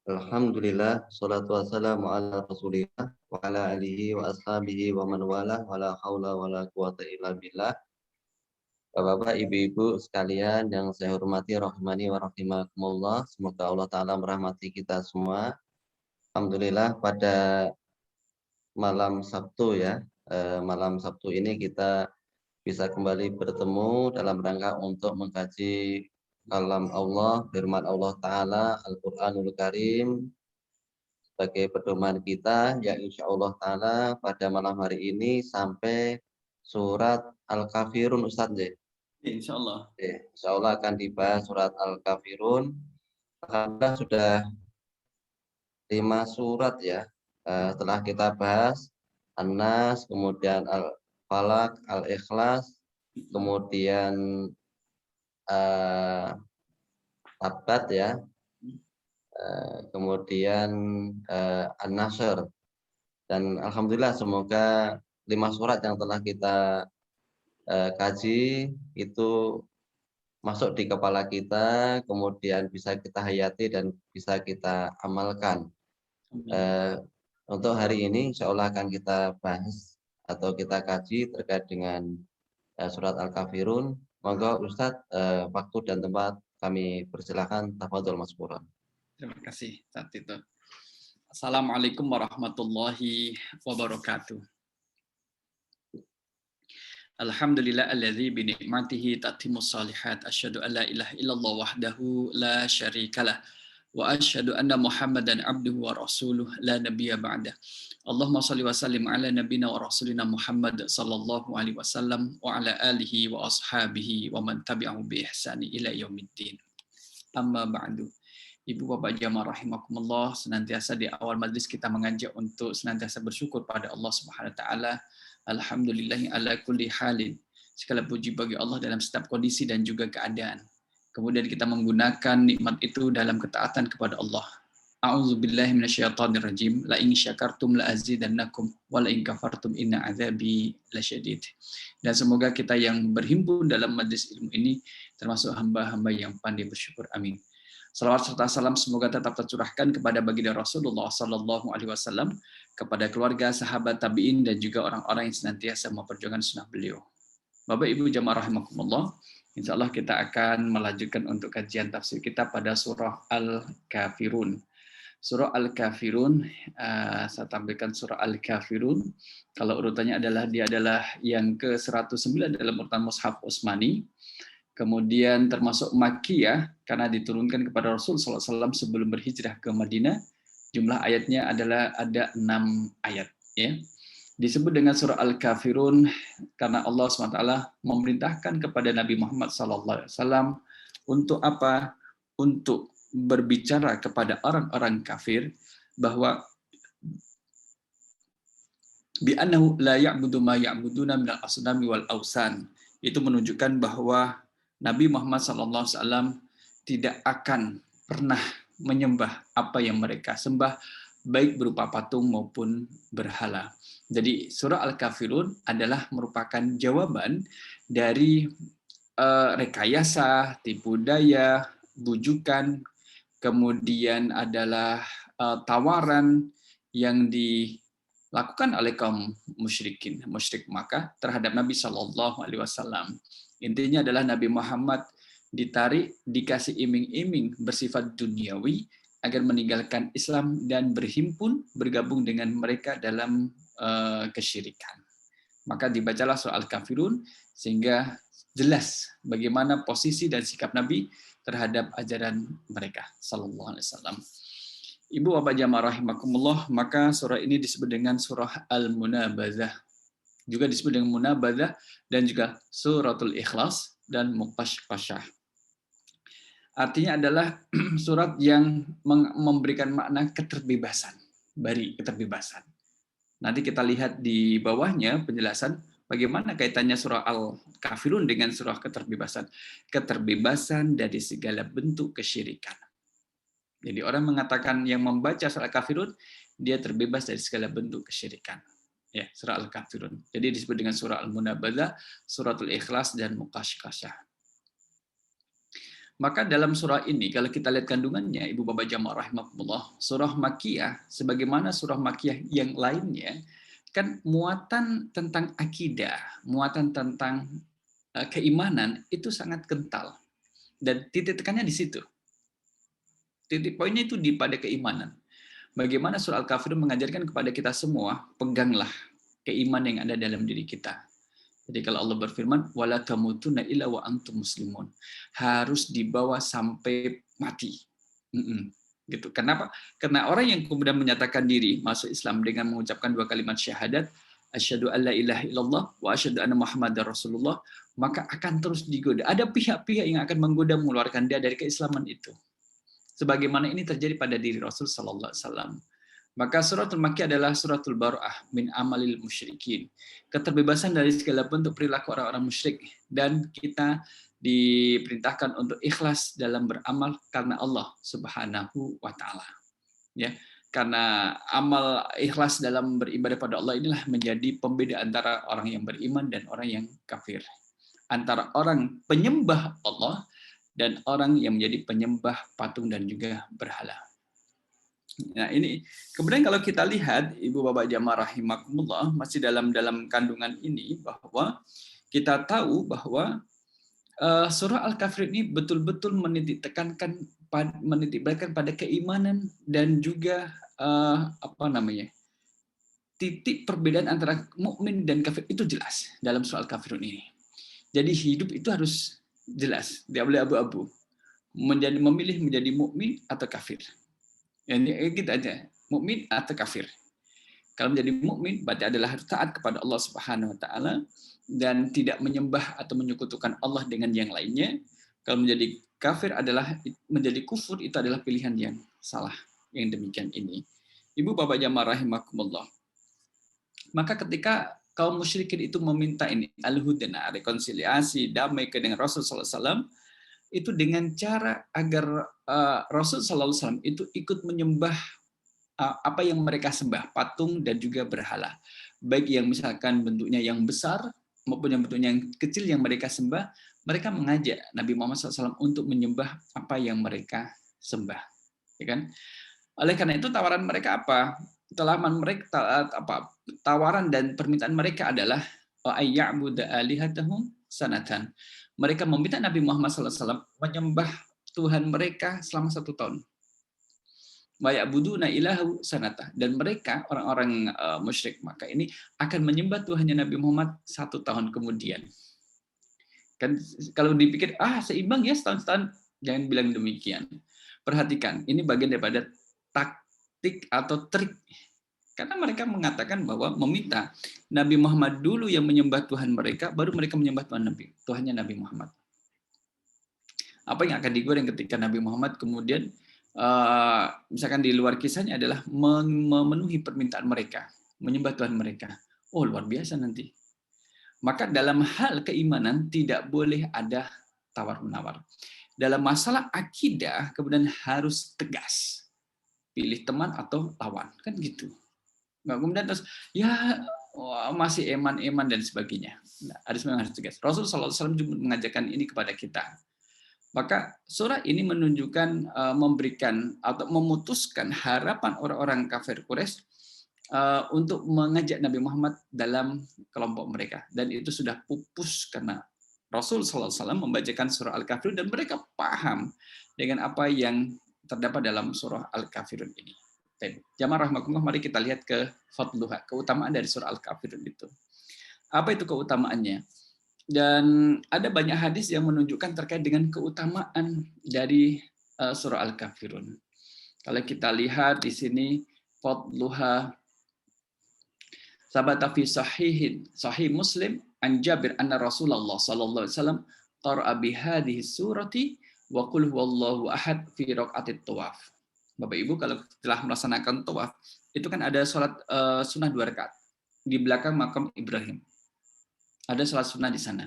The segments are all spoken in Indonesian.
Alhamdulillah, salatu wassalamu ala rasulillah wa ala alihi wa ashabihi wa man wala wa la hawla wa la quwata illa billah. Bapak-bapak, ibu-ibu sekalian yang saya hormati rahimani wa rahimakumullah. Semoga Allah Ta'ala merahmati kita semua. Alhamdulillah pada malam Sabtu ya, malam Sabtu ini kita bisa kembali bertemu dalam rangka untuk mengkaji kalam Allah, firman Allah Ta'ala, Al-Quranul Karim, sebagai pedoman kita yang insya Allah Ta'ala pada malam hari ini sampai surat Al-Kafirun Ustadz ya. Insya Allah. Insya Allah akan dibahas surat Al-Kafirun. Alhamdulillah sudah 5 surat ya. Setelah kita bahas An-Nas, kemudian Al-Falaq, Al-Ikhlas, kemudian Tabat ya, kemudian An-Nasr. Dan alhamdulillah semoga 5 surat yang telah kita kaji itu masuk di kepala kita, kemudian bisa kita hayati dan bisa kita amalkan. Untuk hari ini insya Allah akan kita bahas atau kita kaji terkait dengan surat Al-Kafirun. Monggo Ustadz, waktu dan tempat kami persilahkan. Tafadhol Maskura. Terima kasih saat itu. Assalamualaikum warahmatullahi wabarakatuh. Alhamdulillah alladzi bi ni'matihi tatimmus shalihat. Asyhadu an la ilaha illallah wahdahu la syarikalah. Wa asyhadu anna Muhammadan abduhu wa rasuluh la nabiyya ba'dah. Allahumma shalli wa sallim ala nabiyyina wa rasulina Muhammad sallallahu alaihi wasallam wa ala alihi wa ashabihi wa man tabi'ahu bi ihsani ila yaumiddin. Amma ba'du. Ibu bapak jamaah rahimakumullah, senantiasa di awal majlis kita mengajak untuk senantiasa bersyukur pada Allah Subhanahu wa taala. Alhamdulillahi ala kulli halin. Segala puji bagi Allah dalam setiap kondisi dan juga keadaan. Kemudian kita menggunakan nikmat itu dalam ketaatan kepada Allah. A'udzubillahi minasyaitonirrajim. La in syakartum la azidannakum wa la in kafartum inna adzabi lasyadid. Dan semoga kita yang berhimpun dalam majlis ilmu ini termasuk hamba-hamba yang pandai bersyukur. Amin. Salawat serta salam semoga tetap tercurahkan kepada baginda Rasulullah Sallallahu Alaihi Wasallam, kepada keluarga, sahabat, tabiin, dan juga orang-orang yang senantiasa memperjuangkan sunnah beliau. Bapak Ibu jamaah rahimakumullah, insya Allah kita akan melanjutkan untuk kajian tafsir kita pada surah Al-Kafirun. Surah Al-Kafirun, saya tampilkan surah Al-Kafirun. Kalau urutannya dia adalah yang ke-109 dalam urutan Mushaf Utsmani. Kemudian termasuk Makkiyah karena diturunkan kepada Rasul SAW sebelum berhijrah ke Madinah. Jumlah ayatnya adalah ada 6 ayat. Ya. Disebut dengan surah Al-Kafirun karena Allah SWT memerintahkan kepada Nabi Muhammad SAW untuk apa? Untuk berbicara kepada orang-orang kafir bahwa bi'annahu la ya'budu ma ya'buduna minal asnami wal ausan. Itu menunjukkan bahwa Nabi Muhammad SAW tidak akan pernah menyembah apa yang mereka sembah, baik berupa patung maupun berhala. Jadi surah Al-Kafirun adalah merupakan jawaban dari rekayasa, tipu daya, bujukan, kemudian adalah tawaran yang dilakukan oleh kaum musyrik Makkah terhadap Nabi Shallallahu Alaihi Wasallam. Intinya adalah Nabi Muhammad ditarik, dikasih iming-iming bersifat duniawi agar meninggalkan Islam dan bergabung dengan mereka dalam kesyirikan. Maka dibacalah surah Al-Kafirun sehingga jelas bagaimana posisi dan sikap Nabi terhadap ajaran mereka sallallahu alaihi wasallam. Ibu bapak jamaah rahimakumullah, maka surah ini disebut dengan surah Al-Munabadzah. Juga disebut dengan Munabadzah dan juga Suratul Ikhlas dan Muqashqashah. Artinya adalah surat yang memberikan makna keterbebasan, bari keterbebasan. Nanti kita lihat di bawahnya penjelasan bagaimana kaitannya surah Al-Kafirun dengan surah keterbebasan. Keterbebasan dari segala bentuk kesyirikan. Jadi orang mengatakan yang membaca surah Al-Kafirun, dia terbebas dari segala bentuk kesyirikan. Ya, surah Al-Kafirun. Jadi disebut dengan surah Al-Munabadzah, Suratul Ikhlas, dan Muqashqashah. Maka dalam surah ini, kalau kita lihat kandungannya, Ibu Bapak Jamaah rahimakumullah, surah Makkiyah, sebagaimana surah Makkiyah yang lainnya, kan muatan tentang akidah, muatan tentang keimanan itu sangat kental. Dan titik tekannya di situ. Titik poinnya itu pada keimanan. Bagaimana surah Al-Kafirun mengajarkan kepada kita semua, peganglah keimanan yang ada dalam diri kita. Jadi kalau Allah berfirman, wala tamutunna illa wa antum muslimun. Harus dibawa sampai mati. Gitu. Kenapa? Karena orang yang kemudian menyatakan diri masuk Islam dengan mengucapkan 2 kalimat syahadat, asyhadu alla ilaha illallah wa asyhadu anna muhammadar rasulullah, maka akan terus digoda. Ada pihak-pihak yang akan menggoda mengeluarkan dia dari keislaman itu. Sebagaimana ini terjadi pada diri Rasul sallallahu alaihi wasallam. Maka suratul Makkiyah adalah suratul bara'ah min amalil musyrikin. Keterbebasan dari segala bentuk perilaku orang-orang musyrik, dan kita diperintahkan untuk ikhlas dalam beramal karena Allah Subhanahu wa taala. Ya. Karena amal ikhlas dalam beribadah pada Allah inilah menjadi pembeda antara orang yang beriman dan orang yang kafir. Antara orang penyembah Allah dan orang yang menjadi penyembah patung dan juga berhala. Nah ini kemudian kalau kita lihat Ibu Bapak Jamaah rahimakumullah, masih dalam kandungan ini bahwa kita tahu bahwa surah Al-Kafir ini betul-betul menitik beratkan pada keimanan dan juga titik perbedaan antara mukmin dan kafir itu jelas dalam surah Al-Kafirun ini. Jadi hidup itu harus jelas, tidak boleh abu-abu. Memilih menjadi mukmin atau kafir. Ini kita aja, mukmin atau kafir. Kalau menjadi mukmin berarti adalah taat kepada Allah Subhanahu wa taala dan tidak menyembah atau menyekutukan Allah dengan yang lainnya. Kalau menjadi kafir adalah menjadi kufur, itu adalah pilihan yang salah. Yang demikian ini. Ibu Bapak Jamaah rahimakumullah. Maka ketika kaum musyrikin itu meminta ini al-hudna, rekonsiliasi, damai dengan Rasul sallallahu alaihi wasallam, itu dengan cara agar Rasul sallallahu alaihi wasallam itu ikut menyembah apa yang mereka sembah, patung dan juga berhala. Baik yang misalkan bentuknya yang besar maupun yang bentuknya yang kecil yang mereka sembah, mereka mengajak Nabi Muhammad SAW untuk menyembah apa yang mereka sembah. Ya kan? Oleh karena itu tawaran mereka apa? Tawaran dan permintaan mereka adalah ayya'budu alihatahum sanatan. Mereka meminta Nabi Muhammad SAW menyembah Tuhan mereka selama 1 tahun. Waya'buduna ilahu sanata, dan mereka orang-orang musyrik maka ini akan menyembah Tuhannya Nabi Muhammad 1 tahun kemudian. Kan kalau dipikir seimbang ya setahun, jangan bilang demikian. Perhatikan, ini bagian daripada taktik atau trik. Karena mereka mengatakan bahwa meminta Nabi Muhammad dulu yang menyembah Tuhan mereka, baru mereka menyembah Tuhannya Nabi Muhammad. Apa yang akan digoreng ketika Nabi Muhammad kemudian misalkan di luar kisahnya adalah memenuhi permintaan mereka, menyembah Tuhan mereka. Oh, luar biasa nanti. Maka dalam hal keimanan tidak boleh ada tawar-menawar. Dalam masalah akidah kemudian harus tegas. Pilih teman atau lawan, kan gitu. Nggak kemudian terus masih eman-eman dan sebagainya. Nah, harus tegas. Rasulullah SAW juga mengajarkan ini kepada kita. Maka surah ini menunjukkan, memberikan atau memutuskan harapan orang-orang kafir Quraisy untuk mengajak Nabi Muhammad dalam kelompok mereka. Dan itu sudah pupus karena Rasul SAW membacakan surah Al-Kafirun dan mereka paham dengan apa yang terdapat dalam surah Al-Kafirun ini. Jamaah rahimakumullah, mari kita lihat ke fadluha, keutamaan dari surah Al-Kafirun itu. Apa itu keutamaannya? Dan ada banyak hadis yang menunjukkan terkait dengan keutamaan dari surah Al-Kafirun. Kalau kita lihat di sini fadluha sabata fi sahih Muslim an Jabir anna Rasulullah sallallahu alaihi wasallam qara'a bi hadhihi surati wa qul huwallahu ahad fi raqatit tawaf. Bapak Ibu, kalau telah melaksanakan tawaf, itu kan ada salat sunnah 2 rakaat di belakang makam Ibrahim. Ada salat sunnah di sana.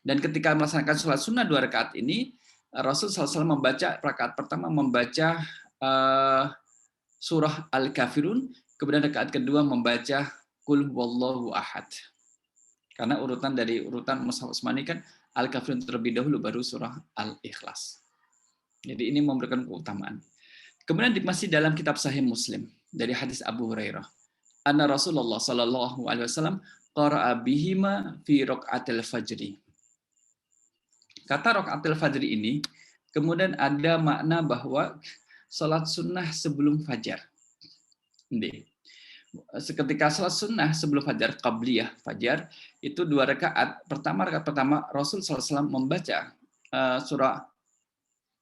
Dan ketika melaksanakan salat sunnah 2 rakaat ini, Rasul SAW membaca rakaat pertama membaca surah Al-Kafirun, kemudian rakaat kedua membaca Qul huwallahu ahad. Karena urutan dari urutan Mushaf Utsmani kan Al-Kafirun terlebih dahulu baru surah Al-Ikhlas. Jadi ini memberikan keutamaan. Kemudian masih dalam kitab Sahih Muslim dari hadis Abu Hurairah. Anna Rasulullah sallallahu alaihi wasallam qara'a bihima fi raqatil fajri. Kata raqatil fajri ini kemudian ada makna bahwa salat sunnah sebelum fajar. Ketika salat sunnah sebelum fajar, qabliyah fajar, itu 2 rakaat. Rakaat pertama Rasul SAW membaca surah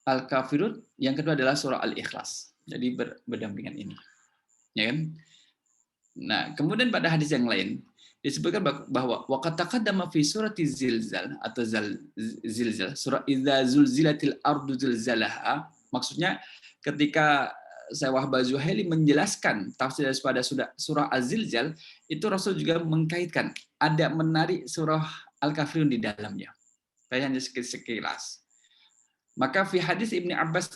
Al-Kafirun, yang kedua adalah surah Al-Ikhlas. Jadi berdampingan ini. Ya kan? Nah, kemudian pada hadis yang lain disebutkan bahwa waqad taqaddama fi surati Zilzal atau Zilzal, surah Idza zulzilatil ardu zilzalaha, maksudnya ketika Syekh Wahbah Zuhaili menjelaskan tafsir daripada surah Az-Zilzal, itu Rasul juga mengkaitkan ada menarik surah Al-Kafirun di dalamnya. Hanya sekilas. Maka fi hadis Ibnu Abbas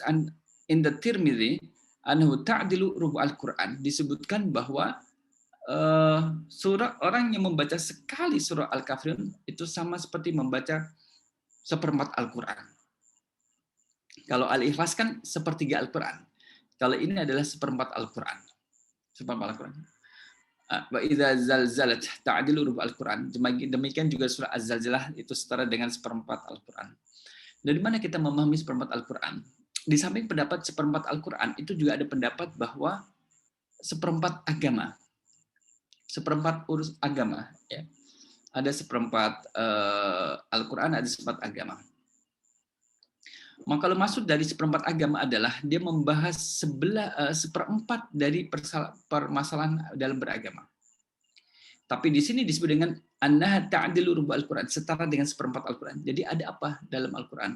in the Tirmidzi anhu ta'dilu rubu al-Quran, disebutkan bahwa surah orang yang membaca sekali surah Al-Kafirun itu sama seperti membaca seperempat Al-Quran. Kalau Al-Ikhlas kan sepertiga Al-Quran. Kalau ini adalah seperempat Al-Quran. Seperempat Al-Quran. Wa idza zalzalat ta'dilu rubu al-Quran. Demikian juga surah Az-Zalzalah itu setara dengan seperempat Al-Quran. Dari mana kita memahami seperempat Al-Quran? Di samping pendapat seperempat Al-Quran, itu juga ada pendapat bahwa seperempat agama. Seperempat urus agama. Ya. Ada seperempat Al-Quran, ada seperempat agama. Maka kalau maksud dari seperempat agama adalah dia membahas seperempat dari permasalahan dalam beragama. Tapi di sini disebut dengan annaha ta'dilu rubu al-Quran, setara dengan seperempat Al-Quran. Jadi ada apa dalam Al-Quran?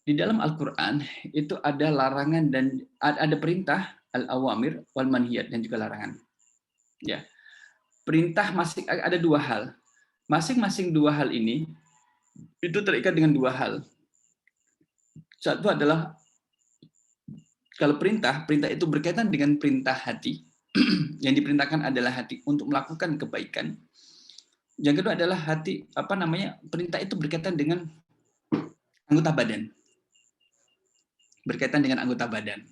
Di dalam Al-Quran itu ada larangan dan ada perintah al-awamir wal manhiyat dan juga larangan. Ya. Perintah masing ada 2 hal. Masing-masing 2 hal ini itu terikat dengan 2 hal. Satu adalah kalau perintah itu berkaitan dengan perintah hati. Yang diperintahkan adalah hati untuk melakukan kebaikan. Yang kedua adalah hati, perintah itu berkaitan dengan anggota badan. Berkaitan dengan anggota badan.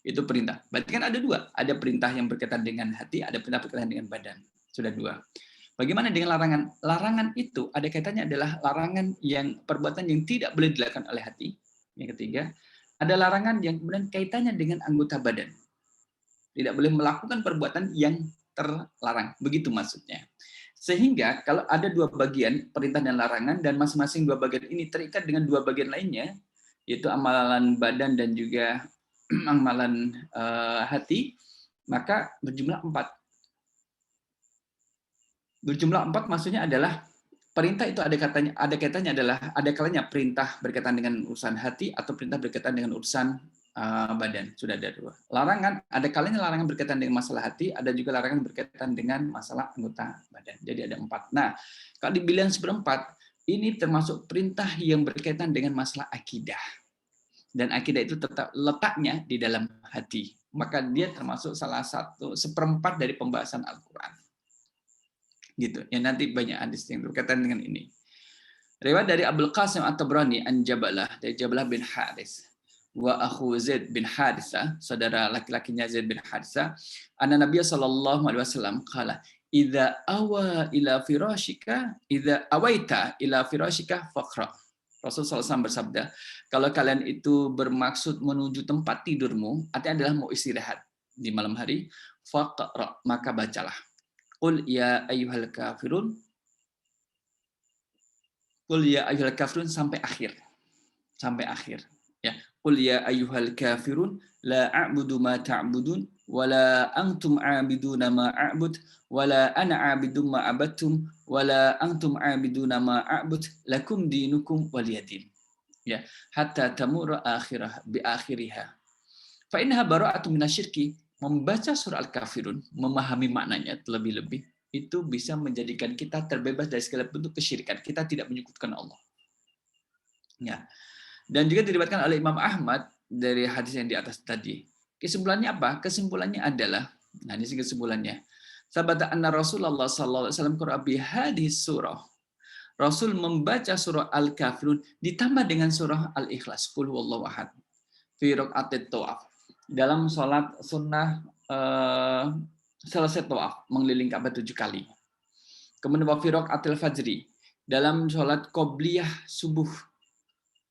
Itu perintah. Berarti kan ada 2. Ada perintah yang berkaitan dengan hati, ada perintah berkaitan dengan badan. Sudah 2. Bagaimana dengan larangan? Larangan itu ada kaitannya adalah larangan yang perbuatan yang tidak boleh dilakukan oleh hati. Yang ketiga, ada larangan yang kemudian kaitannya dengan anggota badan. Tidak boleh melakukan perbuatan yang terlarang. Begitu maksudnya. Sehingga kalau ada 2 bagian, perintah dan larangan, dan masing-masing 2 bagian ini terikat dengan 2 bagian lainnya, yaitu amalan badan dan juga amalan hati, maka berjumlah 4. Berjumlah 4 maksudnya adalah perintah itu ada kaitannya adalah ada kalanya perintah berkaitan dengan urusan hati atau perintah berkaitan dengan urusan badan. Sudah ada 2. Larangan ada kalanya larangan berkaitan dengan masalah hati, ada juga larangan berkaitan dengan masalah anggota badan. Jadi ada 4. Nah, kalau dibilang seperempat, ini termasuk perintah yang berkaitan dengan masalah akidah. Dan akidah itu tetap letaknya di dalam hati. Maka dia termasuk salah satu seperempat dari pembahasan Al-Quran. Gitu. Yang nanti banyak hadis yang berkaitan dengan ini. Riwayat dari Abdul Qasim At-Tabrani an Jabalah, dari Jabalah bin Haris wa akhu Zaid bin Haritha, saudara laki-lakinya Zaid bin Haritha, anna Nabiy sallallahu alaihi wasallam qala idza awaita ila firashika faqra. Rasulullah SAW bersabda, kalau kalian itu bermaksud menuju tempat tidurmu, artinya adalah mau istirahat di malam hari, faqra, maka bacalah. Qul ya ayyuhal kafirun. Qul ya ayyuhal kafirun sampai akhir. Sampai akhir. Ya. Qul ya ayyuhal kafirun la a'budu ma ta'budun wa la antum 'abiduna ma a'bud wa la ana 'abidum ma 'abadtum wa la antum 'abiduna ma a'bud lakum dinukum waliyadin. Ya, hatta tamura bi akhiriha. Fa innaha bara'atun minasyirki. Membaca surah Al-Kafirun, memahami maknanya terlebih-lebih, itu bisa menjadikan kita terbebas dari segala bentuk kesyirikan. Kita tidak menyekutukan Allah. Ya. Dan juga diriwayatkan oleh Imam Ahmad dari hadis yang di atas tadi. Kesimpulannya apa? Kesimpulannya adalah, nah ini kesimpulannya. Sabata anna Rasulullah sallallahu alaihi wasallam qara'a bi hadhihi surah. Rasul membaca surah Al-Kafirun ditambah dengan surah Al-Ikhlas, qul huwallahu ahad. fi raqatit tawaf. Dalam sholat sunnah selesai tawaf, mengelilingi Ka'bah 7 kali. Kemudian wa fi raqatil fajri, dalam sholat qobliyah subuh.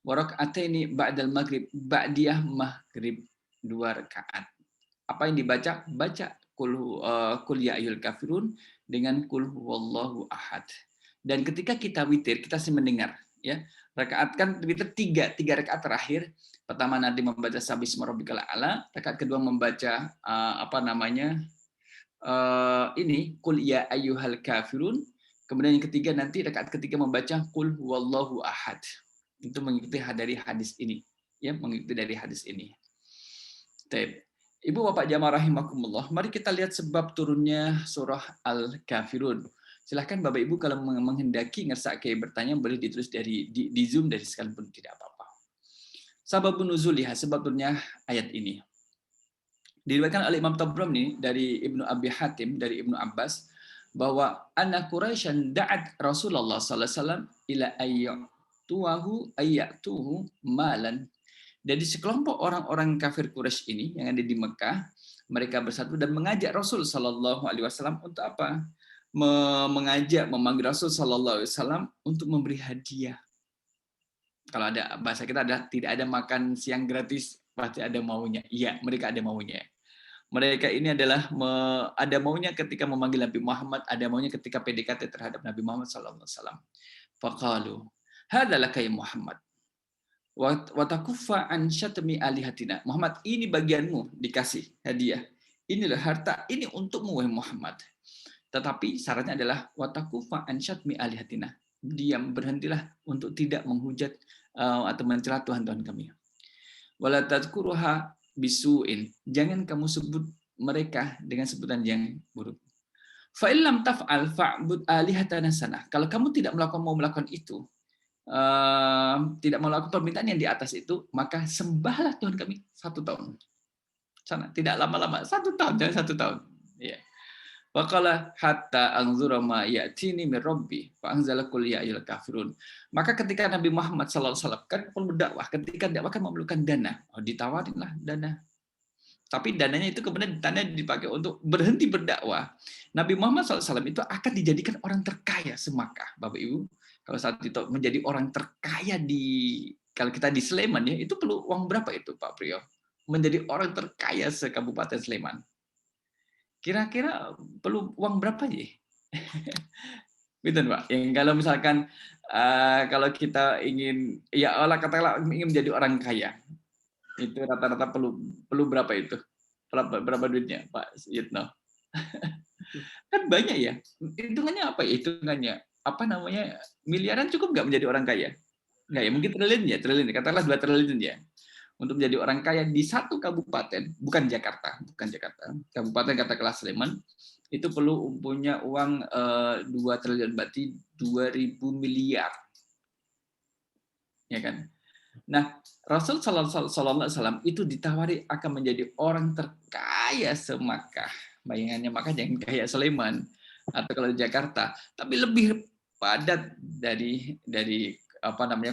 Wa raq'ataini ba'dal maghrib, ba'diyah maghrib 2 rakaat. Apa yang dibaca? Baca kul ya ayyuhal kafirun dengan kul huwallahu ahad. Dan ketika kita witir, kita sih mendengar, ya. Rakaat kan witir tiga rakaat terakhir. Pertama nanti membaca sabisma rabbikal a'la, rakaat kedua membaca ini kul ya ayyuhal kafirun. Kemudian yang ketiga nanti rakaat ketiga membaca kul huwallahu ahad. Itu mengikuti dari hadis ini, ya, mengikuti dari hadis ini. Baik. Ibu bapak jamaah rahimakumullah, mari kita lihat sebab turunnya surah Al-Kafirun. Silahkan bapak ibu kalau menghendaki ngersake bertanya boleh ditulis di Zoom dari sekalipun tidak apa-apa. Sababun nuzuliha, sebab turunnya ayat ini. Diriwayatkan oleh Imam Tabrani dari Ibnu Abi Hatim dari Ibnu Abbas bahwa anna Quraisyan da'at Rasulullah sallallahu alaihi wasallam ila ayyatuhu malan. Jadi sekelompok orang-orang kafir Quraisy ini yang ada di Mekah, mereka bersatu dan mengajak Rasul sallallahu alaihi wasallam untuk apa? Memanggil Rasul sallallahu alaihi wasallam untuk memberi hadiah. Kalau ada bahasa kita ada tidak ada makan siang gratis, pasti ada maunya. Iya, mereka ada maunya. Mereka ini adalah ada maunya ketika memanggil Nabi Muhammad, ada maunya ketika PDKT terhadap Nabi Muhammad sallallahu alaihi wasallam. Faqalu, "Hadza laka ya Muhammad. Wa takuffa an syatmi alihatina." Muhammad, ini bagianmu dikasih hadiah. Inilah harta ini untukmu wahai Muhammad. Tetapi syaratnya adalah wa takuffa an syatmi alihatina. Diam, berhentilah untuk tidak menghujat atau mencela Tuhan-Tuhan kami. Wala tadhkuruha bisu'in. Jangan kamu sebut mereka dengan sebutan yang buruk. Fa illam taf'al fa'bud alihatana sana. Kalau kamu tidak mau melakukan itu, tidak melakukan permintaan yang di atas itu, maka sembahlah Tuhan kami 1 tahun. Sana, tidak lama-lama, 1 tahun, jangan 1 tahun. Ya. Waqala hatta anzura ma ya'tini min rabbi fa anzala qul ya ayyuhal kafirun. Maka ketika Nabi Muhammad sallallahu alaihi wasallam kan perlu berdakwah, ketika dakwah kan memerlukan dana. Ditawarinlah dana. Tapi dananya itu kemudian dana dipakai untuk berhenti berdakwah. Nabi Muhammad SAW itu akan dijadikan orang terkaya se-Makkah, Bapak Ibu. Kalau saat itu menjadi orang terkaya kalau kita di Sleman ya, itu perlu uang berapa itu Pak Priyo? Menjadi orang terkaya se-Kabupaten Sleman. Kira-kira perlu uang berapa ya? Betul Pak. Yang kalau misalkan kalau kita ingin katakanlah ingin menjadi orang kaya, itu rata-rata perlu berapa itu? Berapa duitnya Pak Yitno? Kan banyak ya. Hitungannya apa ya? Hitungannya apa namanya? Miliaran cukup nggak menjadi orang kaya? Nggak ya, mungkin triliun. Katakanlah 2 triliun ya. Untuk menjadi orang kaya di satu kabupaten, bukan Jakarta. Kabupaten katakanlah Sleman, itu perlu punya uang 2 triliun, berarti 2.000 miliar. Ya kan? Nah, Rasul sallallahu alaihi wasallam itu ditawari akan menjadi orang terkaya se-Makkah. Bayangannya maka jangan kayak Sleman atau kalau di Jakarta, tapi lebih padat dari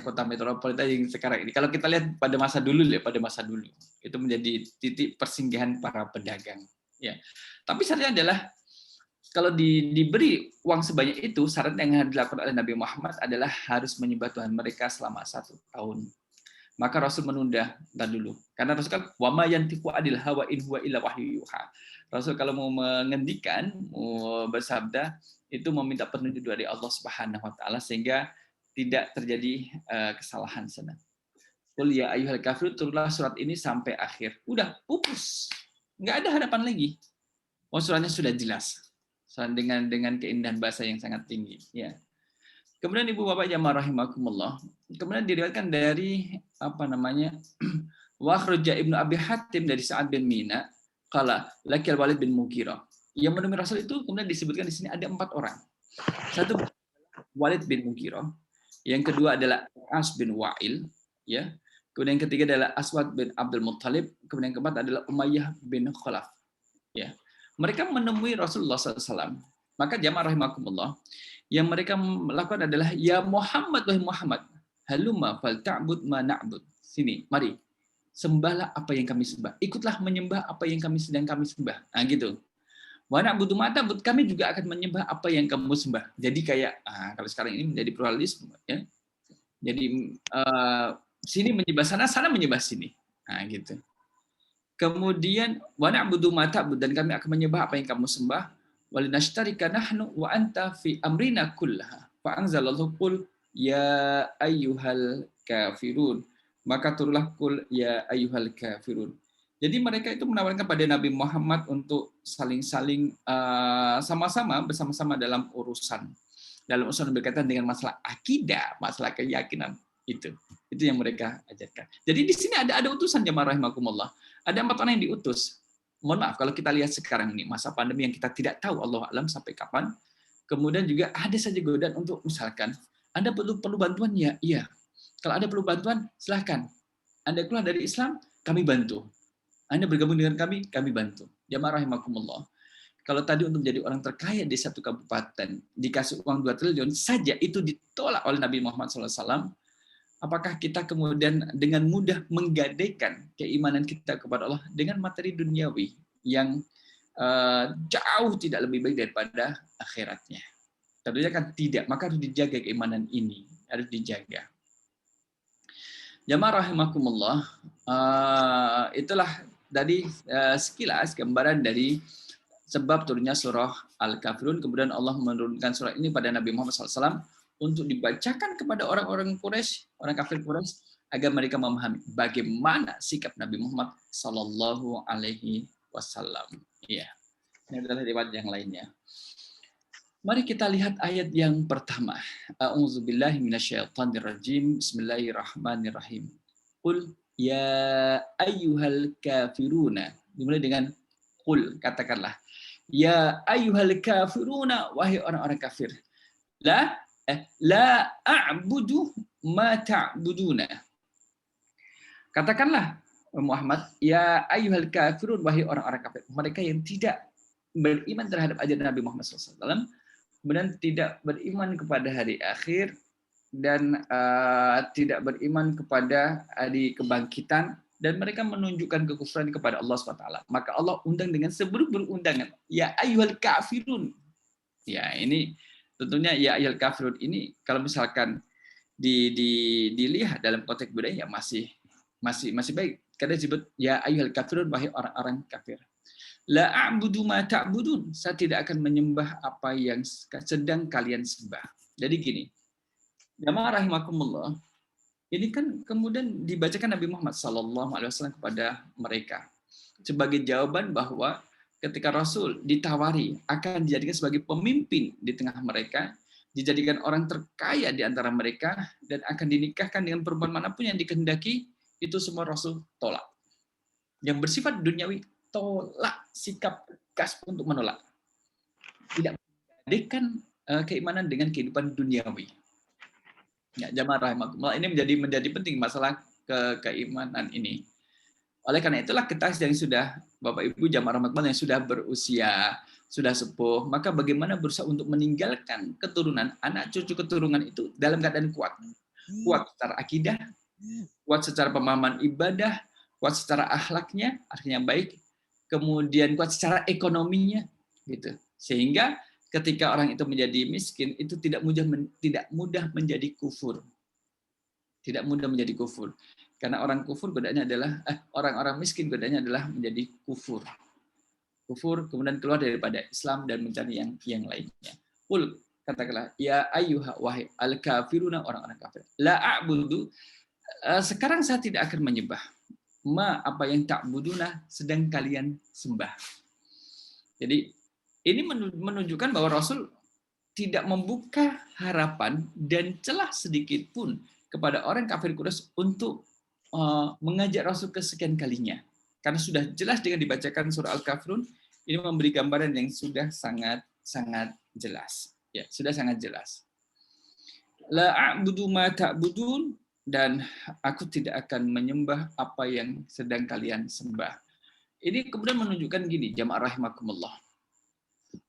kota metropolitan yang sekarang ini. Kalau kita lihat pada masa dulu itu menjadi titik persinggahan para pedagang. Ya, tapi syaratnya adalah kalau diberi uang sebanyak itu, syarat yang harus dilakukan oleh Nabi Muhammad adalah harus menyembah Tuhan mereka selama 1 tahun. Maka Rasul menunda dulu. Karena Rasul kan wa ma yantiqu adil hawa in huwa illa wahyu yuha. Rasul kalau mau mengendikan, mau bersabda, itu meminta petunjuk dari Allah Subhanahu wa taala sehingga tidak terjadi kesalahan sana. Qul ya ayyuhal kafirun, turunlah surat ini sampai akhir. Udah pupus. Enggak ada harapan lagi. Suratnya sudah jelas. Dengan keindahan bahasa yang sangat tinggi, ya. Kemudian Ibu Bapak jamaah rahimakumullah. Kemudian diriwayatkan dari Wakhraja Ibnu Abi Hatim dari Sa'ad bin Mina, qala lakil Walid bin Mughirah. Yang menemui Rasul itu kemudian disebutkan di sini ada 4 orang. Satu Walid bin Mughirah, yang kedua adalah As bin Wa'il, ya. Kemudian yang ketiga adalah Aswad bin Abdul Muttalib, kemudian yang keempat adalah Umayyah bin Khalaf, ya. Mereka menemui Rasulullah SAW. Maka jamaah rahimakumullah, yang mereka melakukan adalah ya Muhammad wahai Muhammad, halumma fal ta'bud ma na'bud. Sini, mari. sembahlah apa yang kami sembah. Ikutlah menyembah apa yang sedang kami sembah. Nah, gitu. Wa na'budu ma ta'bud, kami juga akan menyembah apa yang kamu sembah. Jadi kayak kalau sekarang ini menjadi pluralisme ya. Jadi sini menyembah sana, sana menyembah sini. Nah, gitu. Kemudian wa na'budu ma ta'bud, dan kami akan menyembah apa yang kamu sembah. Walinashtarika nahnu wa anta fi amrina kullaha. Fa anzalallahu qul ya ayyuhal kafirun. Maka turunlah qul ya ayyuhal kafirun. Jadi mereka itu menawarkan pada Nabi Muhammad untuk saling-saling sama-sama bersama-sama dalam urusan berkaitan dengan masalah akidah, masalah keyakinan itu yang mereka ajarkan. Jadi di sini ada utusan jemaah rahimakumullah. Ada 4 orang yang diutus. Mohon maaf kalau kita lihat sekarang ini masa pandemi yang kita tidak tahu Allah alam sampai kapan. Kemudian juga ada saja godaan untuk misalkan Anda perlu bantuan ya, iya. Kalau Anda perlu bantuan silahkan. Anda keluar dari Islam, kami bantu. Anda bergabung dengan kami bantu. Jemaah rahimakumullah. Kalau tadi untuk menjadi orang terkaya di satu kabupaten, dikasih uang 2 triliun saja, itu ditolak oleh Nabi Muhammad SAW, apakah kita kemudian dengan mudah menggadaikan keimanan kita kepada Allah dengan materi duniawi yang jauh tidak lebih baik daripada akhiratnya? Tentunya kan tidak, maka harus dijaga keimanan ini, harus dijaga. Jamaah rahimakumullah, itulah tadi sekilas gambaran dari sebab turunnya surah Al-Kafirun, kemudian Allah menurunkan surah ini pada Nabi Muhammad SAW untuk dibacakan kepada orang-orang Quraisy, orang kafir Quraisy, agar mereka memahami bagaimana sikap Nabi Muhammad Sallallahu Alaihi Wasallam. Iya, ini adalah riwayat yang lainnya. Mari kita lihat ayat yang pertama. A'udzubillahi minasyaitonirrajim. Bismillahirrahmanirrahim. Qul ya ayyuhal kafiruna. Dimulai dengan qul, katakanlah. Ya ayyuhal kafiruna, wahai orang-orang kafir. La a'budu ma ta'buduna. Katakanlah Muhammad, ya ayyuhal kafirun, wahai orang-orang kafir. Mereka yang tidak beriman terhadap ajaran Nabi Muhammad SAW, kemudian tidak beriman kepada hari akhir, dan tidak beriman kepada hari kebangkitan, dan mereka menunjukkan kekufuran kepada Allah SWT. Maka Allah undang dengan seburuk-buruk undangan. Ya ayyuhal kafirun. Ya, ini tentunya ya ayyuhal kafirun ini kalau misalkan dilihat dalam konteks budaya ya masih baik. Karena disebut ya ayyuhal kafirun, wahai orang-orang kafir. La a'budu ma ta'budun. Saya tidak akan menyembah apa yang sedang kalian sembah. Jadi gini. Jamaah rahimakumullah. Ini kan kemudian dibacakan Nabi Muhammad SAW kepada mereka sebagai jawaban bahwa ketika Rasul ditawari akan dijadikan sebagai pemimpin di tengah mereka, dijadikan orang terkaya di antara mereka, dan akan dinikahkan dengan perempuan manapun yang dikehendaki, itu semua Rasul tolak. Yang bersifat duniawi, tolak, sikap gas untuk menolak. Tidak menjadikan keimanan dengan kehidupan duniawi. Ya, jamaah rahimakumullah, ini menjadi penting masalah keimanan ini. Oleh karena itulah kita yang sudah Bapak Ibu jamaah rahimakumullah yang sudah berusia, sudah sepuh, maka bagaimana berusaha untuk meninggalkan keturunan, anak cucu keturunan itu dalam keadaan kuat. Kuat secara akidah, kuat secara pemahaman ibadah, kuat secara akhlaknya baik, kemudian kuat secara ekonominya gitu. Sehingga ketika orang itu menjadi miskin, itu tidak mudah menjadi kufur. Tidak mudah menjadi kufur. Karena orang kufur godaannya adalah orang-orang miskin godaannya adalah menjadi kufur. Kufur kemudian keluar daripada Islam dan mencari yang lainnya. Qul, katakanlah ya ayyuha wahai al-kafiruna, orang-orang kafir. La a'budu, sekarang saya tidak akan menyembah ma apa yang ta'buduna sedang kalian sembah. Jadi ini menunjukkan bahwa Rasul tidak membuka harapan dan celah sedikit pun kepada orang kafir Quraisy untuk mengajak Rasul kesekian kalinya. Karena sudah jelas dengan dibacakan surah Al-Kafirun, ini memberi gambaran yang sudah sangat jelas. Ya, sudah sangat jelas. La a'budu ma ta'budun, dan aku tidak akan menyembah apa yang sedang kalian sembah. Ini kemudian menunjukkan gini, jamaah rahimakumullah.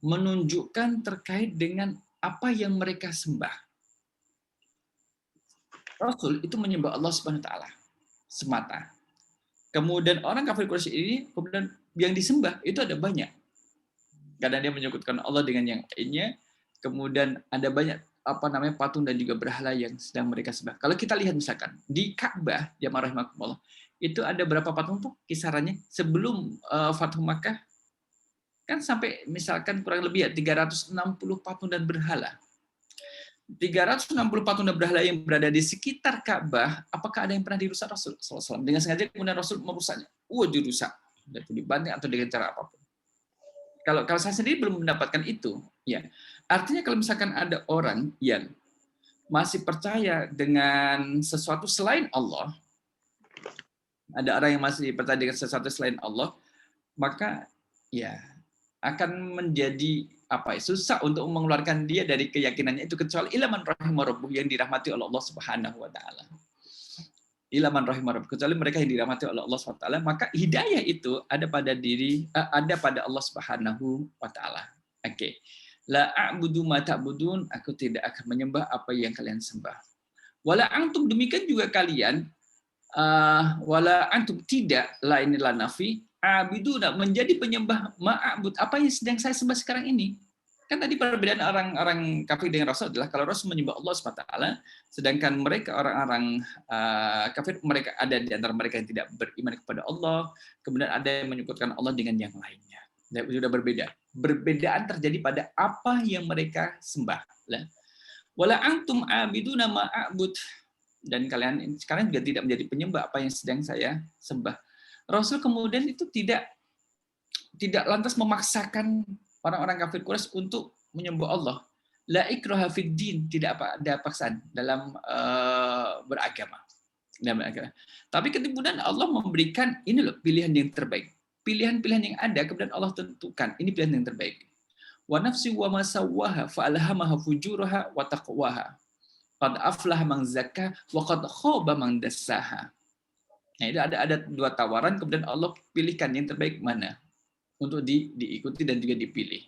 Menunjukkan terkait dengan apa yang mereka sembah. Rasul itu menyembah Allah Subhanahu wa taala semata. Kemudian orang kafir Quraisy ini kemudian yang disembah itu ada banyak. Karena dia menyebutkan Allah dengan yang lainnya. Kemudian ada banyak patung dan juga berhala yang sedang mereka sembah. Kalau kita lihat misalkan di Ka'bah, jamaah rahimakumullah, itu ada berapa patung tuh kisarannya sebelum Fathu Makkah kan sampai misalkan kurang lebih ya 360 patung dan berhala. 360 patung dan berhala yang berada di sekitar Ka'bah, apakah ada yang pernah dirusak Rasul SAW? Dengan sengaja kemudian Rasul merusaknya. Dirusak. Dibanting atau dengan cara apapun. Kalau saya sendiri belum mendapatkan itu, ya. Artinya kalau misalkan ada orang yang masih percaya dengan sesuatu selain Allah, ada orang yang masih percaya dengan sesuatu selain Allah, maka ya akan menjadi susah untuk mengeluarkan dia dari keyakinannya itu, kecuali ilaman rahimah rabbuh, yang dirahmati oleh Allah Subhanahu wa taala. Ilaman rahimah rabbuh, kecuali mereka yang dirahmati oleh Allah Subhanahu wa taala, maka hidayah itu ada pada Allah Subhanahu wa taala. Oke. La a'budu ma ta'budun, aku tidak akan menyembah apa yang kalian sembah. Wala antum, demikian juga kalian, wala antum, tidak, la inilah nafi, abiduna, menjadi penyembah, ma'abud, apa yang sedang saya sembah sekarang ini. Kan tadi perbedaan orang kafir dengan Rasul adalah kalau Rasul menyembah Allah SWT, sedangkan mereka orang-orang kafir, mereka ada di antara mereka yang tidak beriman kepada Allah, kemudian ada yang menyebutkan Allah dengan yang lainnya. Sudah berbeda. Perbedaan terjadi pada apa yang mereka sembah. Wala antum abiduna ma'abud, dan kalian sekarang juga tidak menjadi penyembah apa yang sedang saya sembah. Rasul kemudian itu tidak lantas memaksakan orang-orang kafir Quraisy untuk menyembah Allah. La ikraha fid din, tidak ada paksaan dalam beragama. Tapi kemudian Allah memberikan ini loh pilihan yang terbaik. Pilihan-pilihan yang ada kemudian Allah tentukan ini pilihan yang terbaik. Wa nafsi wa ma sawwaha fa alhamaha fujuraha wa taqwaha. Qad aflaha man zakka wa qad khaba man dassaha. Nah, itu ada dua tawaran, kemudian Allah pilihkan yang terbaik mana untuk diikuti dan juga dipilih.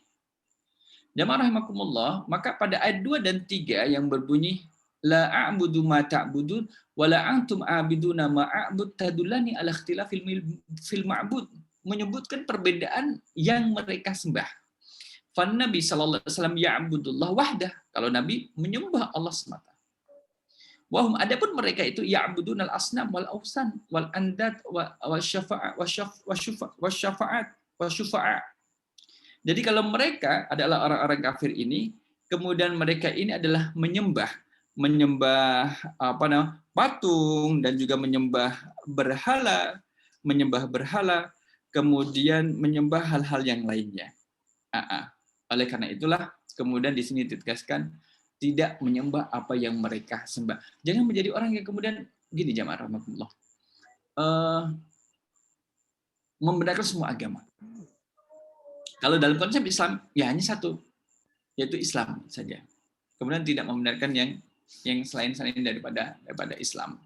Jamaah rahimakumullah, maka pada ayat 2 dan 3 yang berbunyi la a'budu ma ta'budun wa la antum a'biduna ma a'bud tadullani ala ikhtilafil fil ma'bud, menyebutkan perbedaan yang mereka sembah. Fan Nabi sallallahu alaihi wasallam ya'budullah wahdah, kalau Nabi menyembah Allah semata. Wahum, adapun mereka itu ya'budunal asnam wal awsan wal andad wa syafa'at wa syufa'a. Jadi kalau mereka adalah orang-orang kafir ini, kemudian mereka ini adalah menyembah patung dan juga menyembah berhala, kemudian menyembah hal-hal yang lainnya. Oleh karena itulah kemudian di sini ditegaskan tidak menyembah apa yang mereka sembah. Jangan menjadi orang yang kemudian gini, jamaah rahmatullah, membenarkan semua agama. Kalau dalam konsep Islam ya hanya satu, yaitu Islam saja. Kemudian tidak membenarkan yang selain daripada Islam.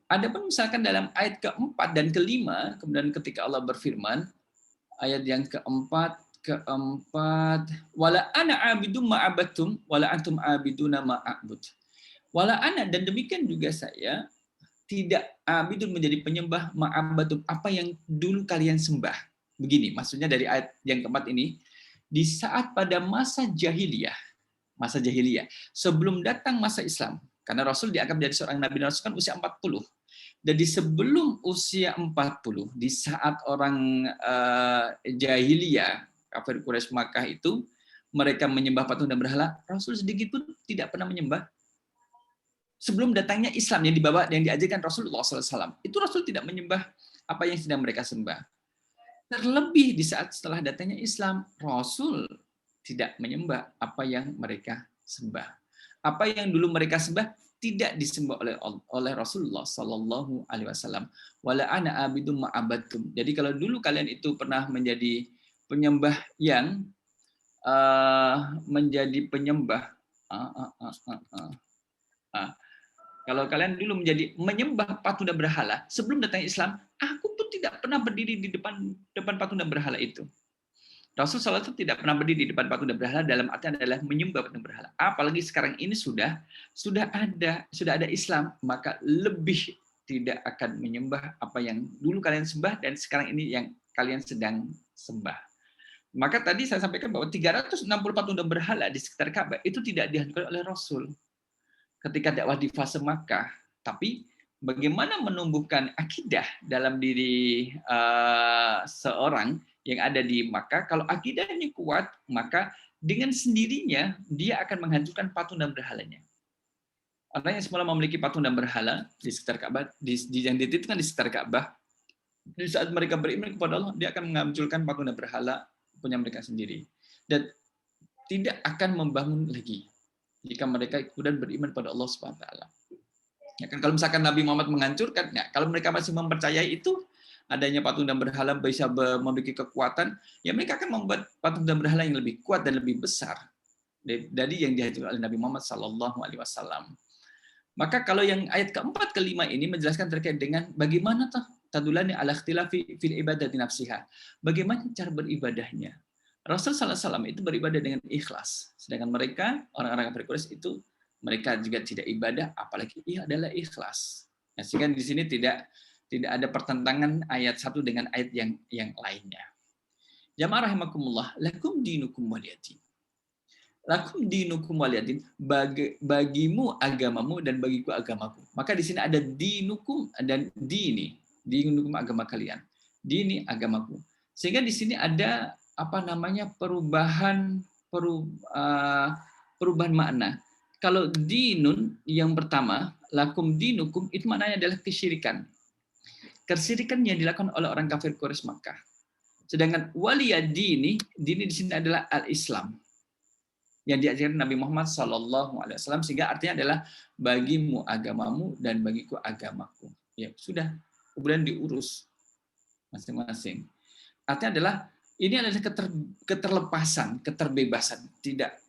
Adapun misalkan dalam ayat keempat dan kelima, kemudian ketika Allah berfirman, ayat yang keempat, wala ana abidum ma'abatum wala antum abiduna ma'abud. Wala ana, dan demikian juga saya tidak abidun, menjadi penyembah, ma'abatum, apa yang dulu kalian sembah. Begini, maksudnya dari ayat yang keempat ini, di saat pada masa jahiliyah, sebelum datang masa Islam, karena Rasul dianggap menjadi seorang Nabi dan Rasul kan usia 40. Jadi sebelum usia 40, di saat orang jahiliyah, kafir Quraisy Makkah itu, mereka menyembah patung dan berhala, Rasul sedikit pun tidak pernah menyembah. Sebelum datangnya Islam yang diajarkan Rasulullah SAW, itu Rasul tidak menyembah apa yang sedang mereka sembah. Terlebih di saat setelah datangnya Islam, Rasul tidak menyembah apa yang mereka sembah. Apa yang dulu mereka sembah tidak disembah oleh Rasulullah Sallallahu Alaihi Wasallam. Wala ana abidum ma'abatum. Jadi kalau dulu kalian itu pernah menjadi penyembah yang kalau kalian dulu menjadi menyembah patung dan berhala sebelum datang Islam, aku pun tidak pernah berdiri di depan patung dan berhala itu. Rasul SAW tidak pernah berdiri di depan patung dan berhala, dalam arti adalah menyembah patung dan berhala. Apalagi sekarang ini sudah ada Islam, maka lebih tidak akan menyembah apa yang dulu kalian sembah dan sekarang ini yang kalian sedang sembah. Maka tadi saya sampaikan bahwa 360 patung dan berhala di sekitar Ka'bah itu tidak dihancurkan oleh Rasul ketika dakwah di fase Makkah, tapi bagaimana menumbuhkan akidah dalam diri seorang yang ada di Makkah. Kalau akidahnya kuat, maka dengan sendirinya dia akan menghancurkan patung dan berhalanya. Orang yang semula memiliki patung dan berhala di sekitar Ka'bah, yang dititipkan di sekitar Ka'bah, di saat mereka beriman kepada Allah, dia akan mengambilkan patung dan berhala punya mereka sendiri. Dan tidak akan membangun lagi jika mereka kemudian beriman pada Allah Subhanahu wa taala. Ya kan, kalau misalkan Nabi Muhammad menghancurkan, ya, kalau mereka masih mempercayai itu adanya patung dan berhala bisa memiliki kekuatan, ya mereka akan membuat patung dan berhala yang lebih kuat dan lebih besar dari yang dihancurkan oleh Nabi Muhammad sallallahu alaihi wasallam. Maka kalau yang ayat keempat kelima ini menjelaskan terkait dengan bagaimana tadulani ala ikhtilafi fil ibadati nafsiha. Bagaimana cara beribadahnya. Rasul sallallahu alaihi wasallam itu beribadah dengan ikhlas. Sedangkan mereka orang-orang kafir Quraisy itu mereka juga tidak ibadah apalagi ia adalah ikhlas. Nah, sehingga di sini tidak ada pertentangan ayat satu dengan ayat yang lainnya. Jamaah rahimakumullah, lakum dinukum waliyadin. Lakum dinukum waliyadin, bagimu agamamu dan bagiku agamaku. Maka di sini ada dinukum dan dini, dinukum agama kalian. Dini agamaku. Sehingga di sini ada perubahan makna. Kalau dinun yang pertama, lakum dinukum itu maknanya adalah kesyirikan. Kesyirikan yang dilakukan oleh orang kafir Quraisy Makkah. Sedangkan waliyadini, dini di sini adalah al-Islam yang diajarkan Nabi Muhammad SAW, sehingga artinya adalah bagimu agamamu dan bagiku agamaku. Ya sudah, kemudian diurus masing-masing. Artinya adalah ini adalah keterlepasan, keterbebasan, tidak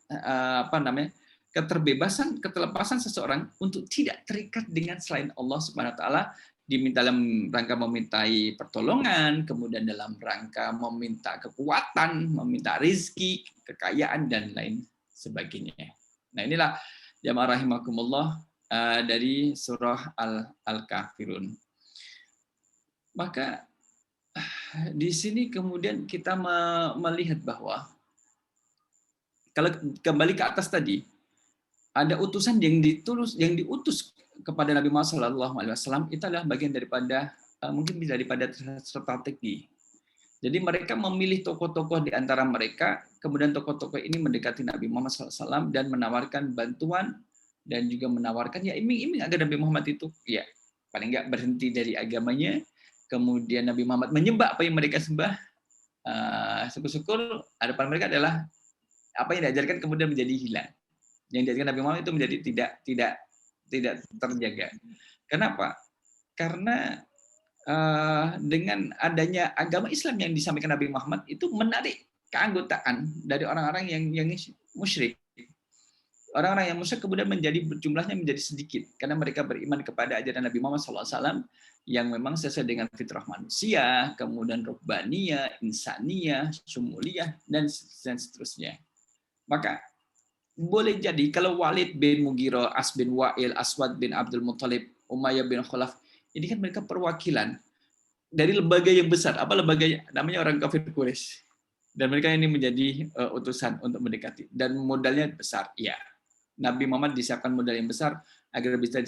keterlepasan seseorang untuk tidak terikat dengan selain Allah Subhanahu wa taala, diminta dalam rangka memintai pertolongan, kemudian dalam rangka meminta kekuatan, meminta rezeki, kekayaan dan lain sebagainya. Nah, inilah jamaah rahimakumullah dari surah Al-Kafirun. Maka di sini kemudian kita melihat bahwa kalau kembali ke atas tadi, ada utusan yang diutus kepada Nabi Muhammad SAW itu adalah bagian daripada mungkin daripada strategi. Jadi mereka memilih tokoh-tokoh di antara mereka, kemudian tokoh-tokoh ini mendekati Nabi Muhammad SAW dan menawarkan bantuan dan juga menawarkan ya iming-iming agar Nabi Muhammad itu ya paling nggak berhenti dari agamanya. Kemudian Nabi Muhammad menyembah apa yang mereka sembah. Syukur-syukur harapan mereka adalah apa yang diajarkan kemudian menjadi hilang. Yang diajarkan Nabi Muhammad itu menjadi tidak terjaga. Kenapa? Karena dengan adanya agama Islam yang disampaikan Nabi Muhammad itu menarik keanggotaan dari orang-orang yang musyrik. Orang-orang yang musyrik kemudian jumlahnya menjadi sedikit karena mereka beriman kepada ajaran Nabi Muhammad SAW yang memang sesuai dengan fitrah manusia, kemudian rubbaniyah, insaniyah, syumuliyah dan seterusnya. Maka boleh jadi kalau Walid bin Mughirah, As bin Wa'il, Aswad bin Abdul Muttalib, Umayyah bin Khalaf, ini kan mereka perwakilan dari lembaga yang besar. Apa lembaganya? Namanya orang kafir Quraisy. Dan mereka ini menjadi utusan untuk mendekati. Dan modalnya besar. Ya, Nabi Muhammad disiapkan modal yang besar agar bisa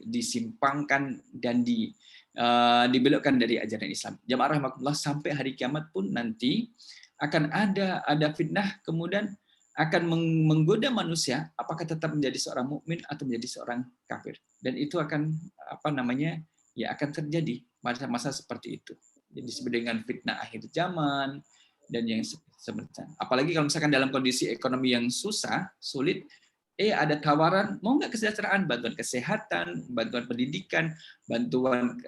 disimpangkan dan dibelokkan dari ajaran Islam. Jamaah rahimakumullah, sampai hari kiamat pun nanti akan ada fitnah, kemudian akan menggoda manusia apakah tetap menjadi seorang mukmin atau menjadi seorang kafir. Dan itu akan akan terjadi masa-masa seperti itu. Jadi disebut dengan fitnah akhir zaman dan yang sebenarnya. Apalagi kalau misalkan dalam kondisi ekonomi yang susah, sulit, ada tawaran, mau nggak kesejahteraan, bantuan kesehatan, bantuan pendidikan, bantuan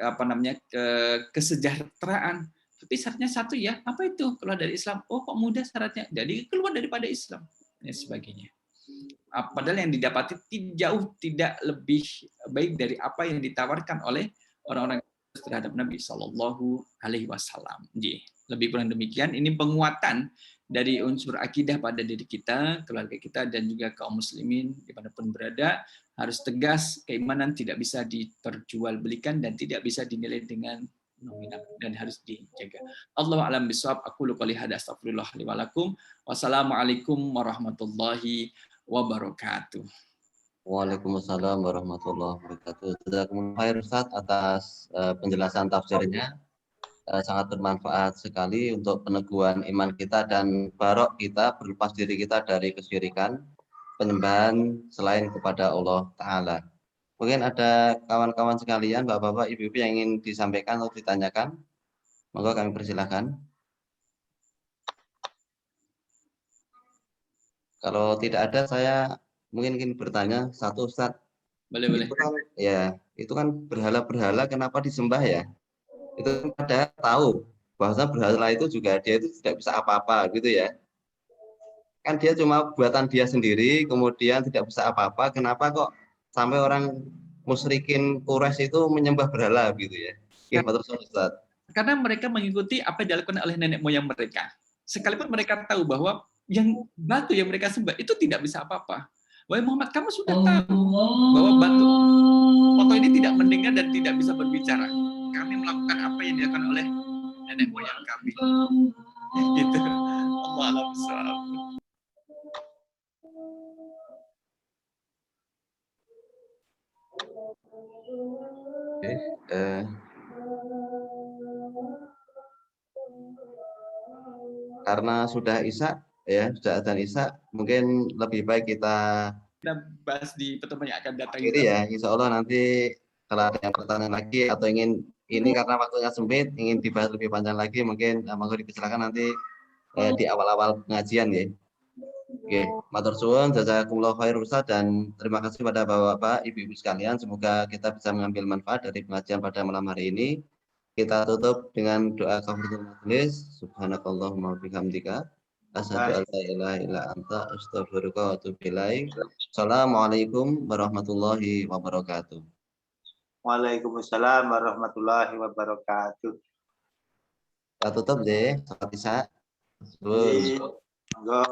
kesejahteraan. Tapi syaratnya satu ya, apa itu? Keluar dari Islam. Oh, kok mudah syaratnya? Jadi keluar daripada Islam dan sebagainya. Padahal yang didapati jauh tidak lebih baik dari apa yang ditawarkan oleh orang-orang terhadap Nabi Shallallahu Alaihi Wasallam. Lebih kurang demikian, ini penguatan dari unsur akidah pada diri kita, keluarga kita, dan juga kaum muslimin dimanapun berada, harus tegas, keimanan tidak bisa diperjualbelikan dan tidak bisa dinilai dengan nominal, dan harus dijaga. Allahu a'lam bishawab. Aku qouli hadza astagfirullah li wa lakum. Wassalamualaikum warahmatullahi wabarakatuh. Waalaikumsalam warahmatullahi wabarakatuh. Jazakumullah khair Ustaz atas penjelasan tafsirnya. Sangat bermanfaat sekali untuk peneguhan iman kita dan barok kita, berlepas diri kita dari kesyirikan, penyembahan selain kepada Allah Ta'ala. Mungkin ada kawan-kawan sekalian, bapak-bapak, ibu-ibu yang ingin disampaikan atau ditanyakan. Monggo kami persilahkan. Kalau tidak ada, saya mungkin ingin bertanya satu Ustaz. Boleh. Itu kan, ya, itu kan berhala-berhala kenapa disembah ya? Itu ada tahu bahwa berhala itu juga dia itu tidak bisa apa-apa gitu ya. Kan dia cuma buatan dia sendiri, kemudian tidak bisa apa-apa. Kenapa kok sampai orang musyrikin Quraisy itu menyembah berhala gitu ya? Gimana terus Ustaz? Karena mereka mengikuti apa yang dilakukan oleh nenek moyang mereka. Sekalipun mereka tahu bahwa yang batu yang mereka sembah itu tidak bisa apa-apa. Wahai Muhammad, kamu sudah tahu bahwa batu foto ini tidak mendengar dan tidak bisa berbicara. Kami melakukan apa yang dilakukan oleh nenek moyang kami. Gitu. Allah alam bishawab. Oke, karena sudah Isya ya, sudah adzan Isya, mungkin lebih baik kita bahas di pertemuan yang akan datang. akhiri ya. Insya Allah nanti kalau ada yang pertanyaan lagi atau ingin ini karena waktunya sempit, ingin dibahas lebih panjang lagi, mungkin monggo dipersilakan nanti di awal-awal pengajian ya. Oke, matur suwun, jazakumullah khair Ustaz, dan terima kasih pada Bapak-bapak, Ibu-ibu sekalian. Semoga kita bisa mengambil manfaat dari pengajian pada malam hari ini. Kita tutup dengan doa kafaratul majelis. Subhanakallahumma bihamdika asyhadu an la ilaha illa anta astaghfiruka wa atubu ilaik. Assalamualaikum warahmatullahi wabarakatuh. Waalaikumsalam warahmatullahi wabarakatuh. Kita tutup deh, salat Isya. Monggo.